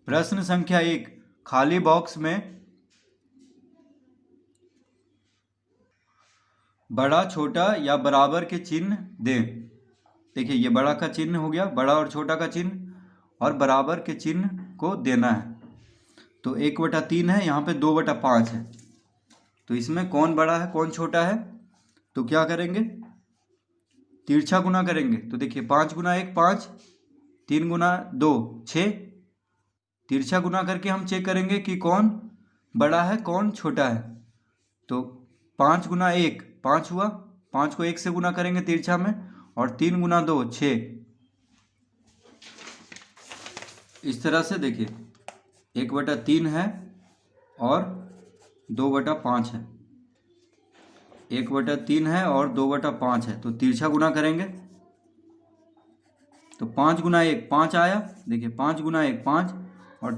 प्रश्न संख्या 1, खाली बॉक्स में बड़ा छोटा या बराबर के चिन्ह दें। देखिए ये बड़ा का चिन्ह हो गया, बड़ा और छोटा का चिन्ह, और बराबर के चिन्ह को देना है। तो 1/3 है, यहाँ पे 2/5 है। तो इसमें कौन बड़ा है कौन छोटा है, तो क्या करेंगे, तिरछा गुना करेंगे। तो देखिए 5 गुना 1 5, 3 गुना 2 6। तिरछा गुना करके हम चेक करेंगे कि कौन बड़ा है कौन छोटा है। तो 5 गुना 1 5 हुआ, 5 को 1 से गुना करेंगे तिरछा में, और 3 गुना 2 6। इस तरह से देखिए 1/3 है और 2/5 है। 1/3 है और 2/5 है, तो तिरछा गुना करेंगे। तो 5 गुना 1 5 आया, देखिए 5 गुना 1 5, और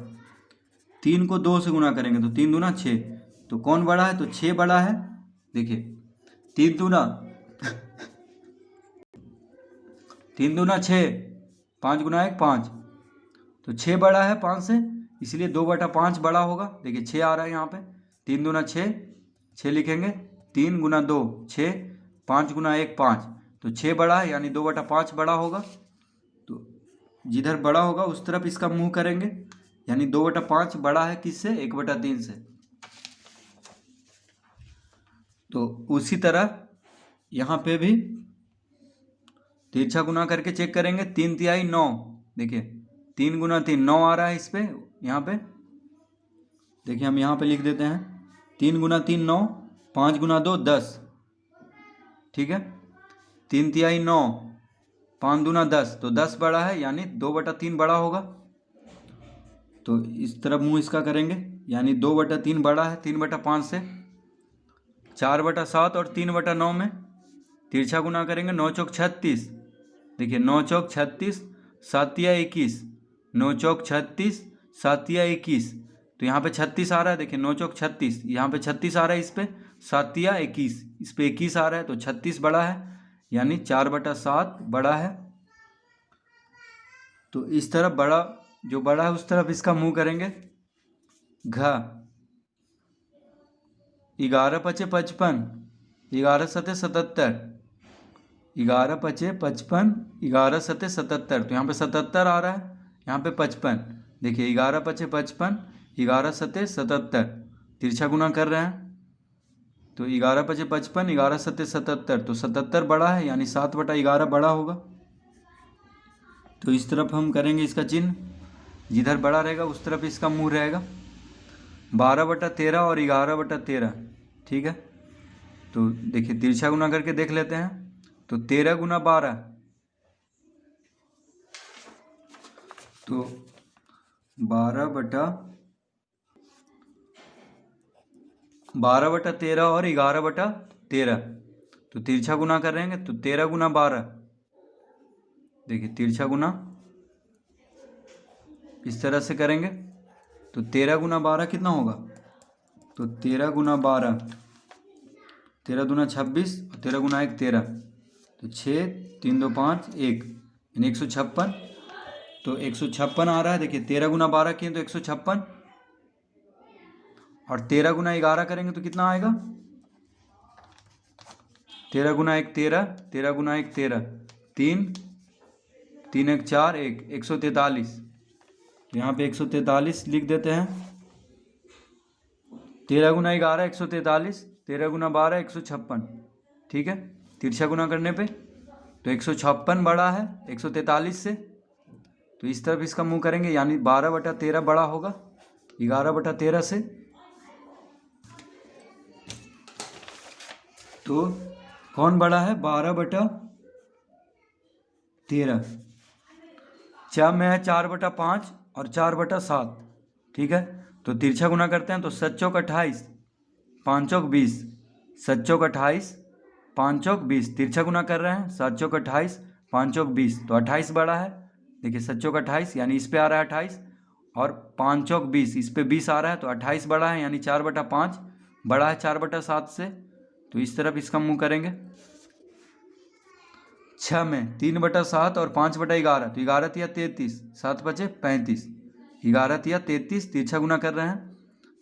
3 को 2 से गुना करेंगे तो 3 दूना 6। तो कौन बड़ा है, तो 6 बड़ा है। देखिए 3 दूना 6, 5 गुना 1 5, तो 6 बड़ा है 5 से, इसलिए 2/5 बड़ा होगा। देखिए 6 आ रहा है यहाँ पे, 3 दूना 6, 6 लिखेंगे, 3 गुना 2 6, 5 गुना 1 5, तो 6 बड़ा है यानी 2/5 बड़ा होगा। तो जिधर बड़ा होगा उस तरफ इसका मुंह करेंगे, यानी 2/5 बड़ा है किससे, 1/3 से। तो उसी तरह यहाँ पे भी तिरछा गुना करके चेक करेंगे। 3 तिहाई 9, देखिए 3 गुना 3 9 आ रहा है इस पे, यहाँ पे देखिए हम यहाँ पे लिख देते हैं 3 गुना 3 9, 5 गुना 2 10, ठीक है। 3 तिहाई 9, 5 दूना 10, तो 10 बड़ा है यानी 2/3 बड़ा होगा। तो इस तरफ मुंह इसका करेंगे, यानी 2/3 बड़ा है 3/5 से। 4/7 और 3/9 में तिरछा गुना करेंगे, 9 चौक 36, देखिए 9 चौक 36, 7 या 21, 9 चौक 36, 7 या 21, तो यहाँ पे 36 आ रहा है। देखिए 9 चौक 36, यहाँ पे 36 आ रहा है, इस पे 7 या 21, इस पे 21 आ रहा है, तो 36 बड़ा है यानी 4/7 बड़ा है। तो इस तरफ बड़ा जो बड़ा है उस तरफ इसका मुंह करेंगे। घ 11 पचे 55, 11 सते 77, 11 पचे 55, 11 सते 77, तो यहाँ पे 77 आ रहा है, यहाँ पे 55। देखिए 11 पचे 55, 11 सते 77, तिरछा गुना कर रहे हैं। तो 11 पचे 55, 11 सते 77, तो 77 बड़ा है यानी 7/11 बड़ा होगा। तो इस तरफ हम करेंगे इसका चिन्ह, जिधर बड़ा रहेगा उस तरफ इसका मुंह रहेगा। 12/13 और 11/13, ठीक है। तो देखिए तिरछा गुना करके देख लेते हैं। तो 13 गुना 12, तो 12/13 और 11/13, तो तिरछा गुना कर रहेंगे। तो 13 गुना 12, देखिए तिरछा गुना इस तरह से करेंगे। तो 13 गुना 12 कितना होगा, तो 13 गुना 12, 13 दूना 26, और 13 गुना 1 13, तो 6 3 2 5 1, यानी 156। तो 156 आ रहा है। देखिए 13 गुना 12 किए तो 156, और 13 गुना 11 करेंगे तो कितना आएगा, 13 गुना 1 13, 13 गुना 1 13, 3 3 1 4 1, 143। तो यहाँ पे 143 लिख देते हैं। 13 गुना 11 143, 13 गुना 12 156, ठीक है। तिरछा गुना करने पे तो 156 बड़ा है 143 से। तो इस तरफ इसका मुंह करेंगे, यानी 12/13 बड़ा होगा 11/13 से। तो कौन बड़ा है, 12/13। च में है 4/5 और 4/7, ठीक है। तो तिरछा गुना करते हैं। तो 7 चौक 28, 5 चौक 20, 7 चौक 28, 5 चौक 20, तिरछा गुना कर रहे हैं। 7 चौक 28, 5 चौक 20, तो 28 बड़ा है। देखिए 7 चौक 28 यानी इस पे आ रहा है 28, और 5 चौक 20, इस पे 20 आ रहा है, तो 28 बड़ा है यानी 4/5 बड़ा है 4/7 से। तो इस तरफ इसका मुंह करेंगे। 6 में 3/7 और 5/11, तो 11 तिया 33, 7 5 35, 11 तिया 33, तिरछा गुना कर रहे हैं,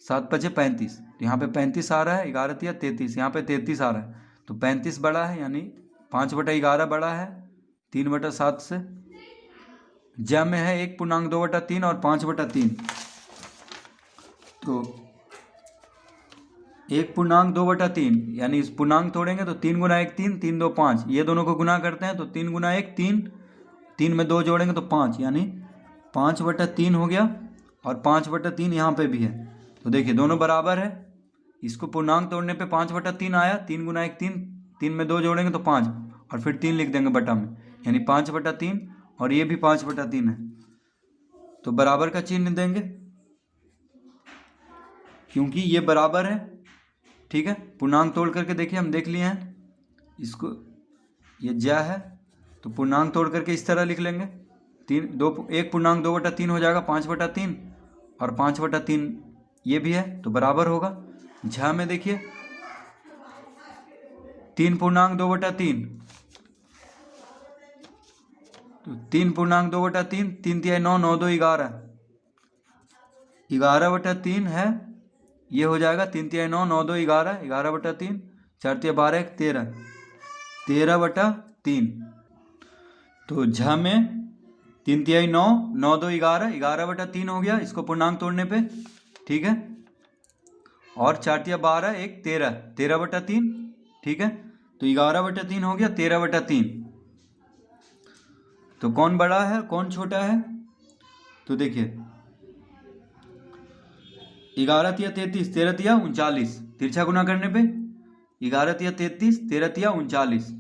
7 पचे 35, तो यहाँ पे 35 आ रहा है, 11 तिया 33, यहाँ पे 33 आ रहा है, तो 35 बड़ा है, यानी 5/11 बड़ा है 3/7 से। ज में है 1.2/3 और 5/3, तो 1.2/3 यानी इस पूर्णांक तोड़ेंगे तो 3 गुना 1 3, 3 2 5, ये दोनों को गुना करते हैं तो 3 गुना 1 3, 3 में 2 जोड़ेंगे तो 5, यानी 5/3 हो गया, और 5/3 यहाँ पे भी है। तो देखिए दोनों बराबर है, इसको पूर्णांक तोड़ने पे 5/3 आया, 3 गुना 1 3, 3 में 2 जोड़ेंगे तो 5, और फिर 3 लिख देंगे बटा में, यानी 5/3, और ये भी 5/3 है, तो बराबर का चिन्ह देंगे क्योंकि ये बराबर है। ठीक है, पूर्णांक तोड़ करके देखिए, हम देख लिए हैं इसको, ये ज है तो पूर्णांक तोड़ करके इस तरह लिख लेंगे, 1.2/3 हो जाएगा 5/3, और 5/3 ये भी है, तो बराबर होगा। झ में देखिए 3.2/3, तो 3.2/3, 3 तिया 9, 9 2 11, 11/3 है, ये हो जाएगा 3 तिया 9, 9 2 11, 11/3, 4 तिया 12 1 13, 13/3, तो झ में 3 तिया 9, 9 2 11, 11/3 हो गया इसको पूर्णांक तोड़ने पे। ठीक है, और 4 तिया 12 1 13, 13/3, ठीक है, तो 11/3 हो गया 13/3। तो कौन बड़ा है कौन छोटा है, तो देखिए 11 तिया 33, 13 तिया 39, तिरछा गुना करने पे 11 तिया 33, 13 तिया 39,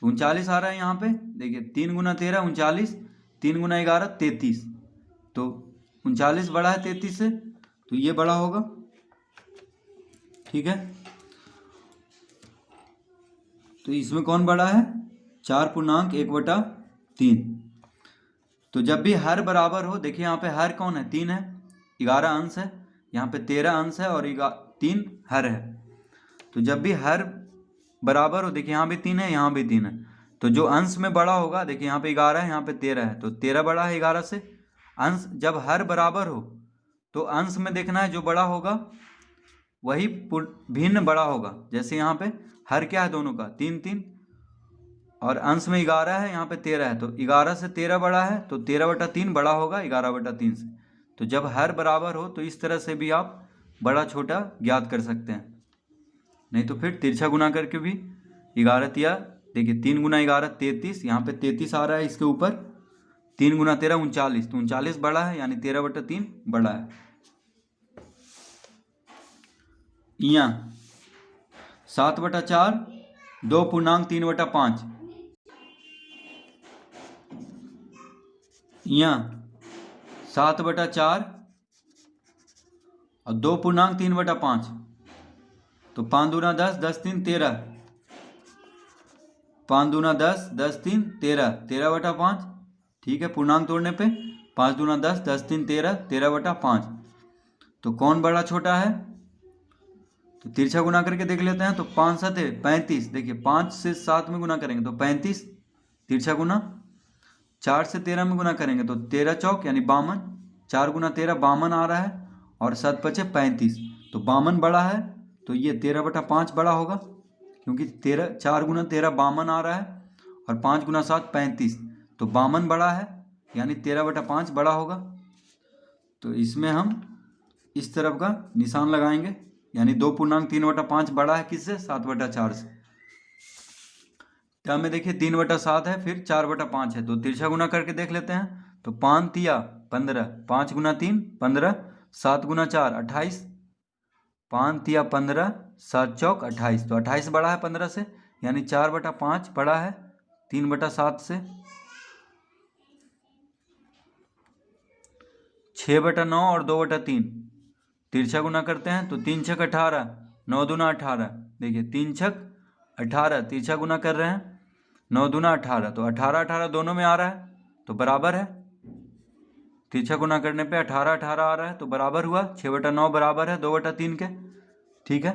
39 आ रहा है यहाँ पे, देखिए 3 गुना 13 39, 3 गुना 11 33, तो 39 बड़ा है 33 से, तो ये बड़ा होगा। ठीक है, तो इसमें कौन बड़ा है, 4.1/3। तो जब भी हर बराबर हो, देखिए यहाँ पे हर कौन है, 3 है, 11 अंश है, यहाँ पे 13 अंश है, और 3 हर है, तो जब भी हर बराबर हो, देखिए यहाँ भी 3 है, यहाँ भी 3 है, तो जो अंश में बड़ा होगा, देखिए यहाँ पे 11 है, यहाँ पे 13 है, तो 13 बड़ा है 11 से। अंश जब हर बराबर हो तो अंश में देखना है जो बड़ा होगा वही भिन्न बड़ा होगा, जैसे यहाँ पे हर क्या है दोनों का 3 3, और अंश में 11 है, यहाँ पे 13 है, तो 11 से 13 बड़ा है, तो 13/3 बड़ा होगा 11/3 से। तो जब हर बराबर हो तो इस तरह से भी आप बड़ा छोटा ज्ञात कर सकते हैं, नहीं तो फिर तिरछा गुना करके भी 11 तिया, देखिए 3 गुना 11 33, यहाँ पे 33 आ रहा है इसके ऊपर, 3 गुना 13 39, तो 39 बड़ा है, यानी 13/3 बड़ा है। यहाँ 7/4, 2.3/5, यहाँ 7/4 और 2.3/5, तो 5 दूना 10, 10 3 13, 5 दूना 10, 10 3 13, 13/5। ठीक है, पूर्णांक तोड़ने पे 5 दूना 10, 10 3 13, 13/5। तो कौन बड़ा छोटा है, तो तिरछा गुना करके देख लेते हैं, तो 5 7 35, देखिए 5 से 7 में गुना करेंगे तो 35, तिरछा गुना, 4 से 13 में गुना करेंगे तो 13 चौक यानी 52, 4 गुना 13 52 आ रहा है, और 7 पचे 35, तो 52 बड़ा है, तो ये 13/5 बड़ा होगा, क्योंकि 4 गुना 13 52 आ रहा है, और 5 गुना 7 35, तो 52 बड़ा है, यानी 13/5 बड़ा होगा। तो इसमें हम इस तरफ का निशान लगाएंगे, यानी 2.3/5 बड़ा है किससे, 7/4 से। क्या में देखिए 3/7 है, फिर 4/5 है, तो तिरछा गुना करके देख लेते हैं, तो 5 तिया 15, 5 गुना 3 15, 7 गुना 4 28, 5 तिया 15, 7 चौक 28, तो 28 बड़ा है 15 से, यानी 4/5 बड़ा है 3/7 से। 6/9 और 2/3, तिरछा गुना करते हैं तो 3 छक 18, 9 दूना 18, देखिए 3 छक 18, तिरछा गुना कर रहे हैं, 9 दूना 18, तो 18 18 दोनों में आ रहा है, तो बराबर है, तिरछा गुना करने पे 18 18 आ रहा है, तो बराबर हुआ, 6/9 बराबर है 2/3 के। ठीक है,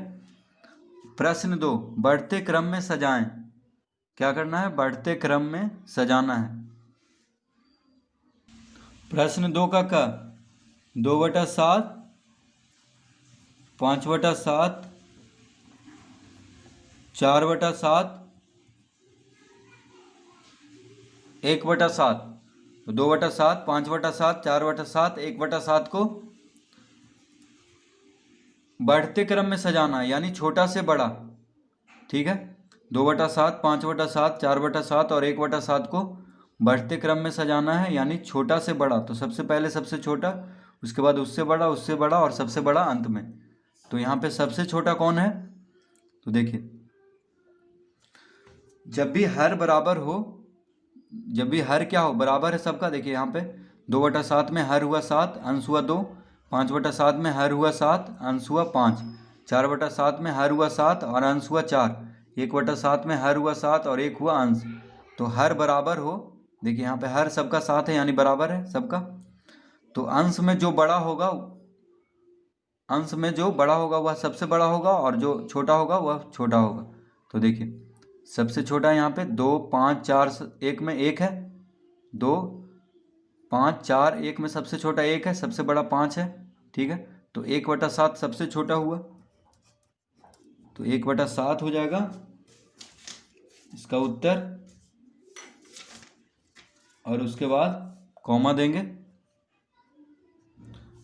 प्रश्न 2, बढ़ते क्रम में सजाएं। क्या करना है, बढ़ते क्रम में सजाना है। प्रश्न 2 का क, 2/7, 5/7, 4/7, 1/7। तो 2/7, 5/7, 4/7, 1/7 को बढ़ते क्रम में सजाना है, यानी छोटा से बड़ा। ठीक है, 2/7, 5/7, 4/7 और 1/7 को बढ़ते क्रम में सजाना है, यानी छोटा से बड़ा। तो सबसे पहले सबसे छोटा, उसके बाद उससे बड़ा और सबसे बड़ा अंत में। तो यहाँ पे सबसे छोटा कौन है? तो देखिए, जब भी हर बराबर हो, जब भी हर क्या हो, बराबर है सबका। देखिए यहाँ पे 2/7 में हर हुआ 7, अंश हुआ 2। 5/7 में हर हुआ 7, अंश हुआ 5। 4/7 में हर हुआ 7 और अंश हुआ 4। 1/7 में हर हुआ 7 और 1 हुआ अंश। तो हर बराबर हो, देखिए यहाँ पे हर सबका 7 है, यानी बराबर है सबका। तो अंश में जो बड़ा होगा, अंश में जो बड़ा होगा वह सबसे बड़ा होगा, और जो छोटा होगा वह छोटा होगा। तो देखिए, सबसे छोटा है यहाँ पे 2, 5, 4, 1 में 1 है। 2, 5, 4, 1 में सबसे छोटा 1 है, सबसे बड़ा 5 है। ठीक है, तो 1/7 सबसे छोटा हुआ, तो 1/7 हो जाएगा इसका उत्तर। और उसके बाद कॉमा देंगे।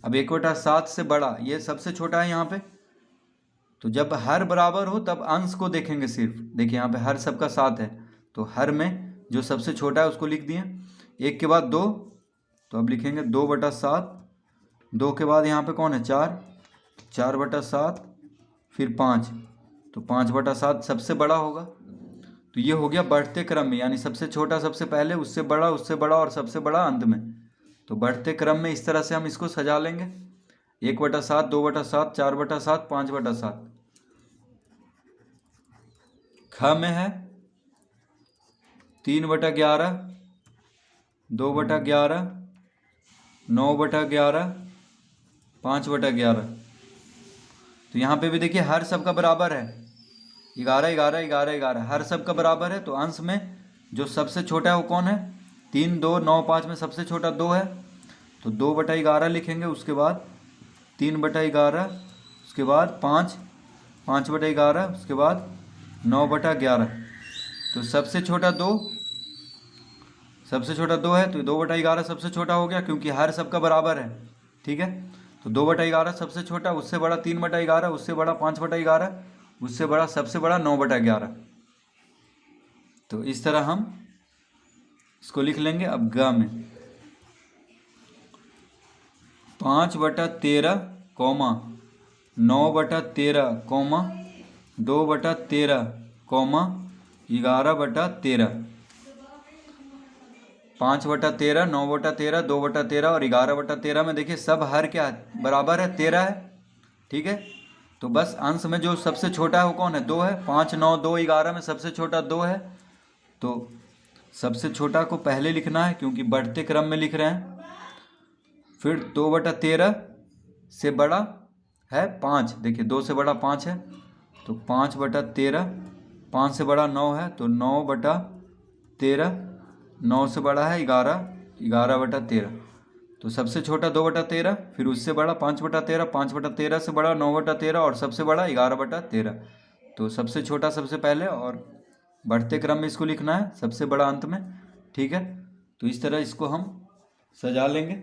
अब 1/7 से बड़ा, ये सबसे छोटा है यहाँ पे। तो जब हर बराबर हो तब अंश को देखेंगे सिर्फ। देखिए यहाँ पे हर सबका 7 है, तो हर में जो सबसे छोटा है उसको लिख दिए। 1 के बाद 2, तो अब लिखेंगे 2/7। 2 के बाद यहाँ पे कौन है? 4। 4/7, फिर 5, तो 5/7 सबसे बड़ा होगा। तो ये हो गया बढ़ते क्रम में, यानी सबसे छोटा सबसे पहले, उससे बड़ा और सबसे बड़ा अंत में। तो बढ़ते क्रम में इस तरह से हम इसको सजा लेंगे। 1/7, 2/7, 4/7, 5/7। ख में है 3/11, 2/11, 9/11, 5/11। तो यहाँ पे भी देखिए हर सबका बराबर है, 11, 11, 11, 11, हर सबका बराबर है। तो अंश में जो सबसे छोटा है वो कौन है? 3, 2, 9, 5 में सबसे छोटा 2 है, तो 2/11 लिखेंगे। उसके बाद 3/11, उसके बाद 5, 5/11, उसके बाद 9/11। तो सबसे छोटा 2 है, तो 2/11 सबसे छोटा हो गया, क्योंकि हर सबका बराबर है। ठीक है, तो 2/11 सबसे छोटा, उससे बड़ा 3/11, उससे बड़ा 5/11, उससे बड़ा सबसे बड़ा 9/11। तो इस तरह हम इसको लिख लेंगे। अब ग में 5/13, 9/13, 2/13, 11/13। 5/13, 9/13, 2/13 और 11/13 में देखिए सब हर क्या है? बराबर है, 13 है। ठीक है, तो बस अंश में जो सबसे छोटा है वो कौन है? 2 है। 5, 9, 2, 11 में सबसे छोटा 2 है, तो सबसे छोटा को पहले लिखना है, क्योंकि बढ़ते क्रम में लिख रहे हैं। फिर 2/13 से बड़ा है 5, देखिए 2 से बड़ा 5 है, तो 5/13। 5 से बड़ा 9 है, तो 9/13। 9 से बड़ा है 11, 11/13। तो सबसे छोटा 2/13, फिर उससे बड़ा 5/13, 5/13 से बड़ा 9/13 और सबसे बड़ा 11/13। तो सबसे छोटा सबसे पहले और बढ़ते क्रम में इसको लिखना है, सबसे बड़ा अंत में। ठीक है, तो इस तरह इसको हम सजा लेंगे।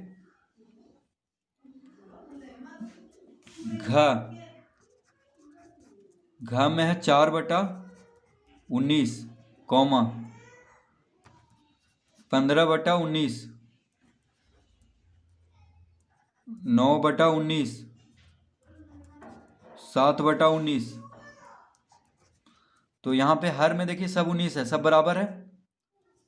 घ में है 4/19, 15/19, 9/19, 7/19। तो यहाँ पे हर में देखिए सब 19 है, सब बराबर है।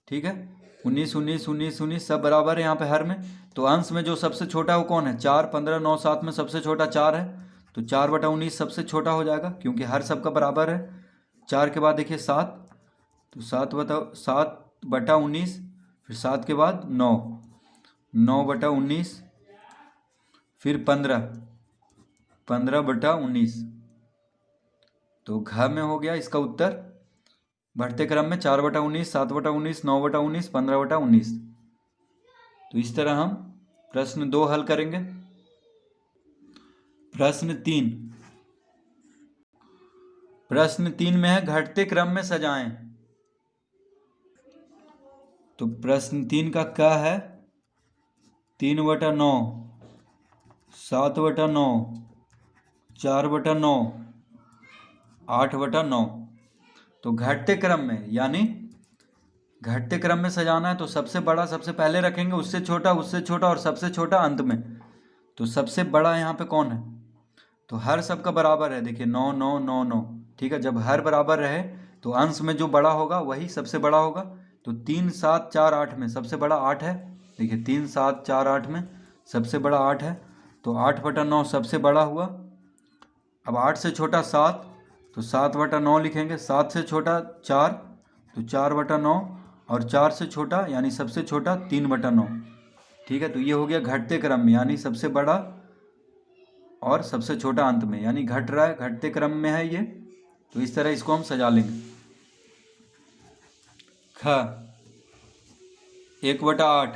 ठीक है, 19, 19, 19, 19 सब बराबर है यहाँ पे हर में। तो अंश में जो सबसे छोटा है वो कौन है? 4, 15, 9, 7 में सबसे छोटा 4 है, तो 4/19 सबसे छोटा हो जाएगा, क्योंकि हर सबका बराबर है। 4 के बाद देखिए 7, तो 7/19, फिर 7 के बाद 9, 9/19, फिर 15, 15/19। तो घ में हो गया इसका उत्तर। बढ़ते क्रम में 4/19, 7/19, 9/19, 15/19। तो इस तरह हम प्रश्न 2 हल करेंगे। प्रश्न 3। प्रश्न 3 में है घटते क्रम में सजाएं। तो प्रश्न 3 का क्या है? 3/9, 7/9, 4/9, 8/9। तो घटते क्रम में यानी घटते क्रम में सजाना है तो सबसे बड़ा सबसे पहले रखेंगे, उससे छोटा और सबसे छोटा अंत में। तो सबसे बड़ा यहाँ पे कौन है? तो हर सबका बराबर है। देखिए 9 9 9 9, ठीक है। जब हर बराबर रहे तो अंश में जो बड़ा होगा वही सबसे बड़ा होगा। तो 3 7 4 8 में सबसे बड़ा 8 है। देखिए 3 7 4 8 में सबसे बड़ा 8 है। तो 8/9 सबसे बड़ा हुआ। अब 8 से छोटा 7, तो 7/9 लिखेंगे। 7 से छोटा 4, तो 4/9, और 4 से छोटा यानी सबसे छोटा 3/9, ठीक है। तो ये हो गया घटते क्रम में, यानी सबसे बड़ा और सबसे छोटा अंत में, यानी घट रहा है, घटते क्रम में है ये। तो इस तरह इसको हम सजा लेंगे। ख 1/8,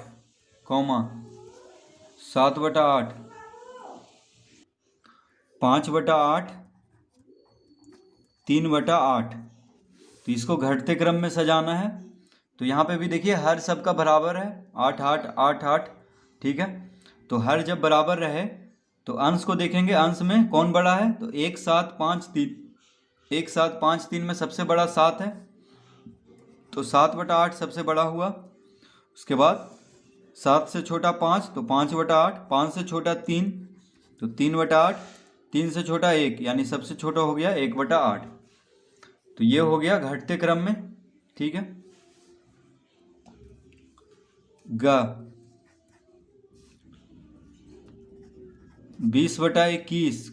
7/8, 5/8, 3/8। तो इसको घटते क्रम में सजाना है। तो यहाँ पे भी देखिए हर सबका बराबर है, 8 8 8 8, ठीक है। तो हर जब बराबर रहे तो अंश को देखेंगे, अंश में कौन बड़ा है? तो 1 7 5 3, 1 7 5 3 में सबसे बड़ा 7 है। तो 7/8 सबसे बड़ा हुआ। उसके बाद 7 से छोटा 5, तो 5/8, 5 से छोटा 3, तो 3/8, 3 से छोटा 1, यानी सबसे छोटा हो गया 1/8। तो ये हो गया घटते क्रम में, ठीक है। ग 20/21,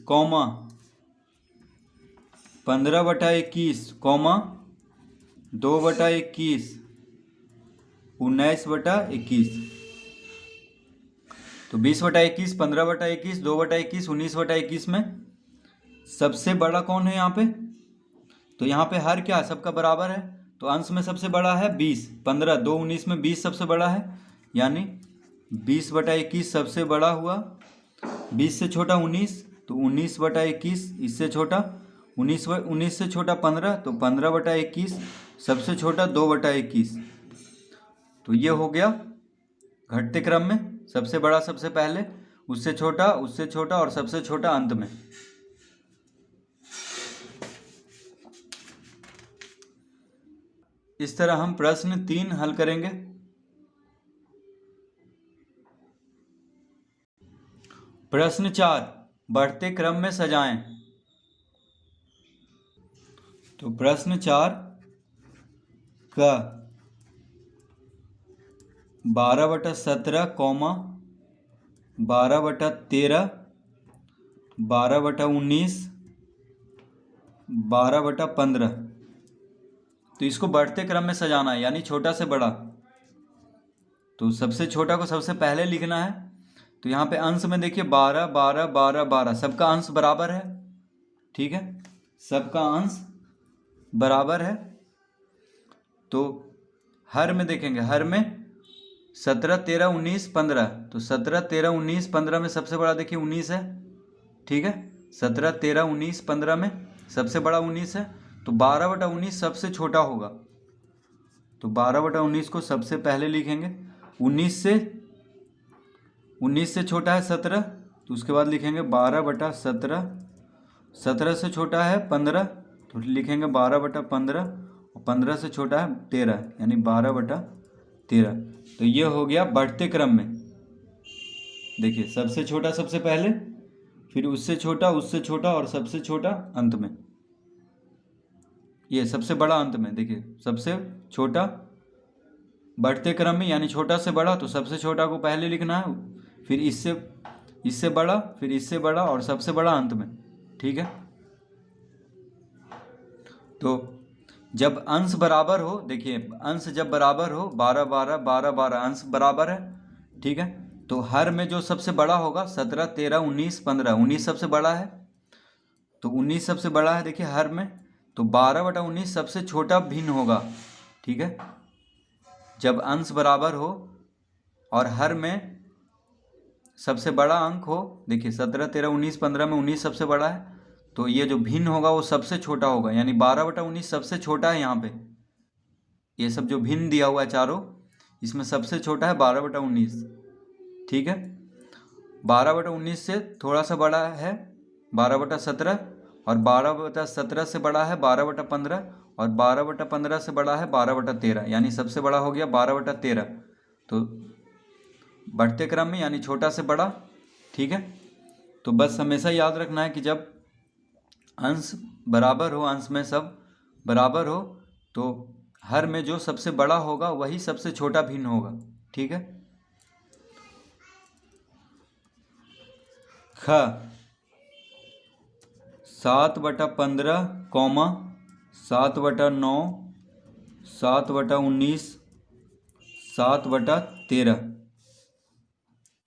15/21, 2/21, 19/21। तो 20/21, 15/21, 2/21, 19/21 में सबसे बड़ा कौन है यहाँ पे? तो यहाँ पे हर क्या सबका बराबर है। तो अंश में सबसे बड़ा है 20, 15, 2 19 में 20 सबसे बड़ा है, यानी 20/21 सबसे बड़ा हुआ। 20 से छोटा 19, तो 19/21 इससे छोटा। 19 से छोटा 15, तो 15/21 सबसे छोटा 2/21। तो ये हो गया घटते क्रम में, सबसे बड़ा सबसे पहले, उससे छोटा और सबसे छोटा अंत में। इस तरह हम प्रश्न 3 हल करेंगे। प्रश्न 4, बढ़ते क्रम में सजाएं। तो प्रश्न 4 का 12/17, 12/13, 12/19, 12/15। तो इसको बढ़ते क्रम में सजाना है, यानी छोटा से बड़ा। तो सबसे छोटा को सबसे पहले लिखना है। तो यहाँ पे अंश में देखिए 12 12 12 12, सबका अंश बराबर है, ठीक है। सबका अंश बराबर है। तो हर में देखेंगे, हर में 17 13 19 15। तो 17 13 19 15 में सबसे बड़ा देखिए 19 है, ठीक है। 17 13 19 15 में सबसे बड़ा 19 है। तो 12/19 सबसे छोटा होगा। तो 12/19 को सबसे पहले लिखेंगे। 19 से छोटा है 17, तो उसके बाद लिखेंगे 12/17। 17 से छोटा है 15, तो लिखेंगे 12/15, और 15 से छोटा है 13, यानी 12/13। तो ये हो गया बढ़ते क्रम में। देखिए सबसे छोटा सबसे पहले, फिर उससे छोटा और सबसे छोटा अंत में। ये सबसे बड़ा अंत में, देखिए सबसे छोटा बढ़ते क्रम में, यानी छोटा से बड़ा। तो सबसे छोटा को पहले लिखना है, फिर इससे बड़ा, फिर इससे बड़ा, और सबसे बड़ा अंत में, ठीक है। तो जब अंश बराबर हो, देखिए अंश जब बराबर हो, 12 12 12 12 अंश बराबर है, ठीक है। तो हर में जो सबसे बड़ा होगा 17 13 19 15, 19 सबसे बड़ा है। तो 19 सबसे बड़ा है देखिए हर में। तो 12/19 सबसे छोटा भिन्न होगा, ठीक है। जब अंश बराबर हो और हर में सबसे बड़ा अंक हो, देखिए 17, 13, 19, 15 में 19 सबसे बड़ा है, तो ये जो भिन्न होगा वो सबसे छोटा होगा, यानी 12/19 सबसे छोटा है यहाँ पे। ये सब जो भिन्न दिया हुआ है चारों, इसमें सबसे छोटा है 12/19। ठीक है, 12/19 से थोड़ा सा बड़ा है 12/17, और 12/17 से बड़ा है 12/15, और 12/15 से बड़ा है 12/13, यानी सबसे बड़ा हो गया 12/13। तो बढ़ते क्रम में यानी छोटा से बड़ा। ठीक है, तो बस हमेशा याद रखना है कि जब अंश बराबर हो, अंश में सब बराबर हो, तो हर में जो सबसे बड़ा होगा वही सबसे छोटा भिन्न होगा। ठीक है, ख 7/15, 7/9, 7/19, 7/13।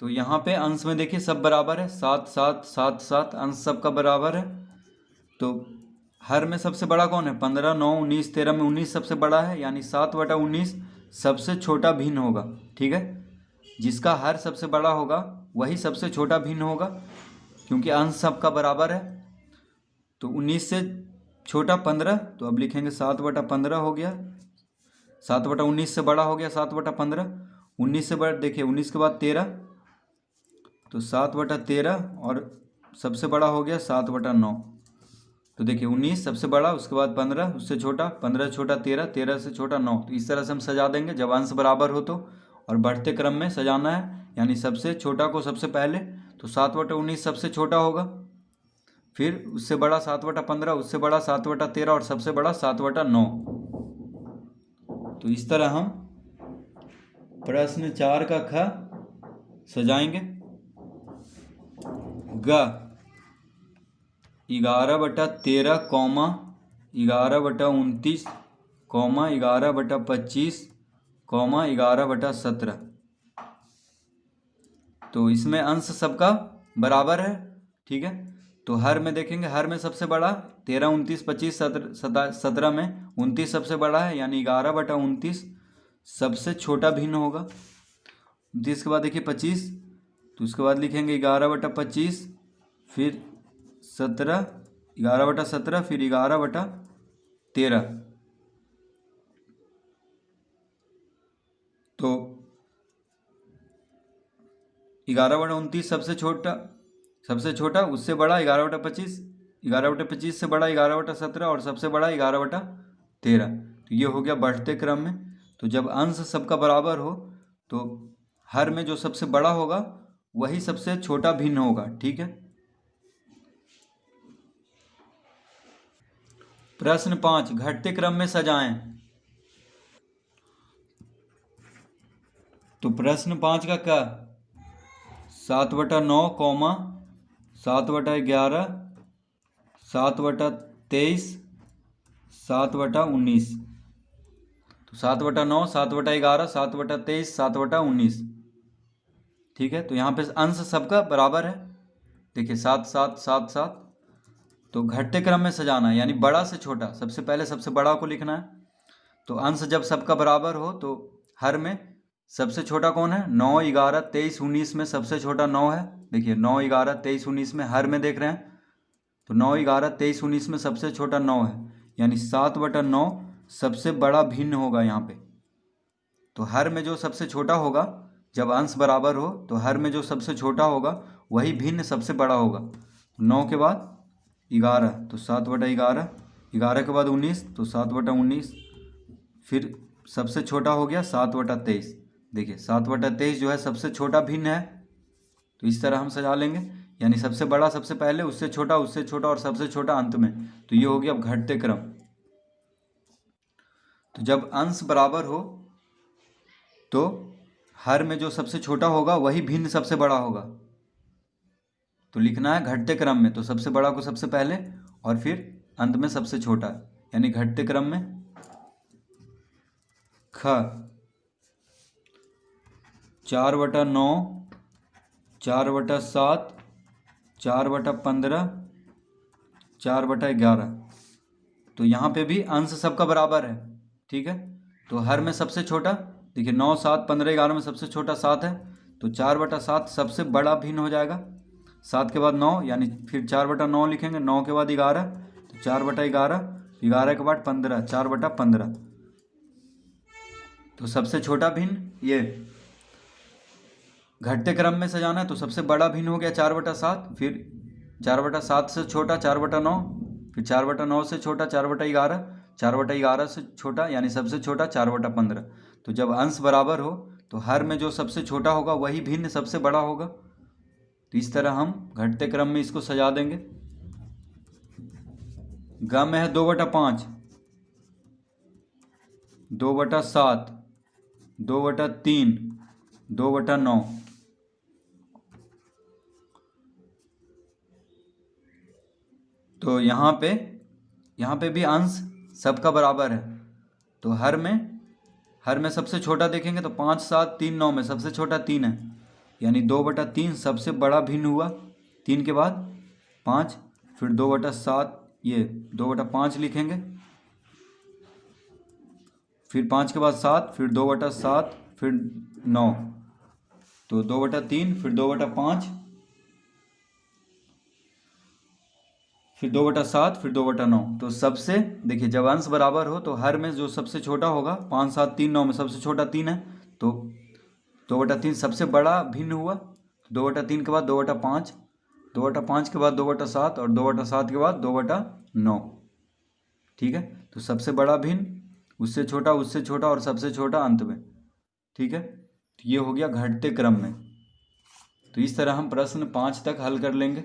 तो यहाँ पे अंश में देखिए सब बराबर है, 7 7 7 7, अंश सबका बराबर है। तो हर में सबसे बड़ा कौन है? 15, 9, 19, 13 में 19 सबसे बड़ा है, यानी 7/19 सबसे छोटा भिन्न होगा। ठीक है, जिसका हर सबसे बड़ा होगा वही सबसे छोटा भिन्न होगा, क्योंकि अंश सबका बराबर है। तो 19 से छोटा 15, तो अब लिखेंगे 7/15 हो गया। 7/19 से बड़ा हो गया 7/15। 19 से बड़ा, देखिए 19 के बाद 13, तो 7/13, और सबसे बड़ा हो गया 7/9। तो देखिए 19 सबसे बड़ा, उसके बाद 15 उससे छोटा, 15 छोटा 13, 13 से छोटा 9। तो इस तरह से हम सजा देंगे जब अंश बराबर हो तो। और बढ़ते क्रम में सजाना है, यानी सबसे छोटा को सबसे पहले, तो 7/19 सबसे छोटा होगा, फिर उससे बड़ा 7/15, उससे बड़ा 7/13, और सबसे बड़ा 7/9। तो इस तरह हम प्रश्न 4 का ख सजाएंगे। ग 11/13, 11/29, 11/25, 11/17। तो इसमें अंश सबका बराबर है। ठीक है, तो हर में देखेंगे, हर में सबसे बड़ा 13, 29, 25, 17 में 29 सबसे बड़ा है, यानी 11/29 सबसे छोटा भिन्न होगा। 29 के बाद देखिए 25, तो उसके बाद लिखेंगे 11/25, फिर 17, 11/17, फिर 11/13। तो 11/29 सबसे छोटा, उससे बड़ा 11/25, 11/25 से बड़ा 11/17, और सबसे बड़ा 11/13। तो ये हो गया बढ़ते क्रम में। तो जब अंश सबका बराबर हो तो हर में जो सबसे बड़ा होगा वही सबसे छोटा भिन्न होगा। ठीक है, प्रश्न 5 घटते क्रम में सजाएं। तो प्रश्न 5 का क्या? 7/9, 7/11, 7/23, 7/19। तो 7/9, 7/11, 7/23, 7/19। ठीक है, तो यहाँ पे अंश सबका बराबर है, देखिए 7 7 7 7। तो घटते क्रम में सजाना है, यानी बड़ा से छोटा, सबसे पहले सबसे बड़ा को लिखना है। तो अंश जब सबका बराबर हो तो हर में सबसे छोटा कौन है? 9, 11, 23, 19 में सबसे छोटा 9 है। देखिए 9, 11, 23, 19 में हर में देख रहे हैं, तो 9, 11, 23, 19 में सबसे छोटा 9 है, यानी 7/9 सबसे बड़ा भिन्न होगा यहाँ पे। तो हर में जो सबसे छोटा होगा, जब अंश बराबर हो तो हर में जो सबसे छोटा होगा वही भिन्न सबसे बड़ा होगा। 9 के बाद 11, तो 7/11, 11 के बाद 19, तो 7/19, फिर सबसे छोटा हो गया 7/23। देखिए 7/23 जो है सबसे छोटा भिन्न है। तो इस तरह हम सजा लेंगे, यानी सबसे बड़ा सबसे पहले, उससे छोटा, और सबसे छोटा अंत में। तो ये हो गया अब घटते क्रम। तो जब अंश बराबर हो तो हर में जो सबसे छोटा होगा वही भिन्न सबसे बड़ा होगा। तो लिखना है घटते क्रम में, तो सबसे बड़ा को सबसे पहले और फिर अंत में सबसे छोटा, यानी घटते क्रम में ख 4/9, 4/7, 4/15, 4/11। तो यहाँ पे भी अंश सबका बराबर है। ठीक है, तो हर में सबसे छोटा, देखिए 9, 7, 15, 11 में सबसे छोटा 7 है, तो 4/7 सबसे बड़ा भिन्न हो जाएगा। 7 के बाद 9 यानी फिर 4/9 लिखेंगे। 9 के बाद 11 तो 4/11, 11 के बाद 15, 4/15। तो सबसे छोटा भिन्न ये घटते क्रम में सजाना है तो सबसे बड़ा भिन्न हो गया 4/7, फिर 4/7 से छोटा 4/9, फिर 4/9 से छोटा 4/11, 4/11 से छोटा यानी सबसे छोटा 4/15। तो जब अंश बराबर हो तो हर में जो सबसे छोटा होगा वही भिन्न सबसे बड़ा होगा। तो इस तरह हम घटते क्रम में इसको सजा देंगे। ग में है 2/5, 2/7, 2/3, 2/9। तो यहाँ पे भी अंश सबका बराबर है। तो हर में सबसे छोटा देखेंगे तो 5, 7, 3, 9 में सबसे छोटा 3 है यानी 2/3 सबसे बड़ा भिन्न हुआ। 3 के बाद 5, फिर 2/7, ये 2/5 लिखेंगे, फिर 5 के बाद 7, फिर 2/7, फिर 9। तो 2/3, फिर 2/5, फिर 2/7, फिर 2/9। तो सबसे देखिए जब अंश बराबर हो तो हर में जो सबसे छोटा होगा 5, 7, 3, 9 में सबसे छोटा 3 है तो 2/3 सबसे बड़ा भिन्न हुआ। 2/3 के बाद 2/5, 2/5 के बाद 2/7 और 2/7 के बाद 2/9। ठीक है, तो सबसे बड़ा भिन्न, उससे छोटा और सबसे छोटा अंत में। ठीक है, तो ये हो गया घटते क्रम में। तो इस तरह हम प्रश्न 5 तक हल कर लेंगे।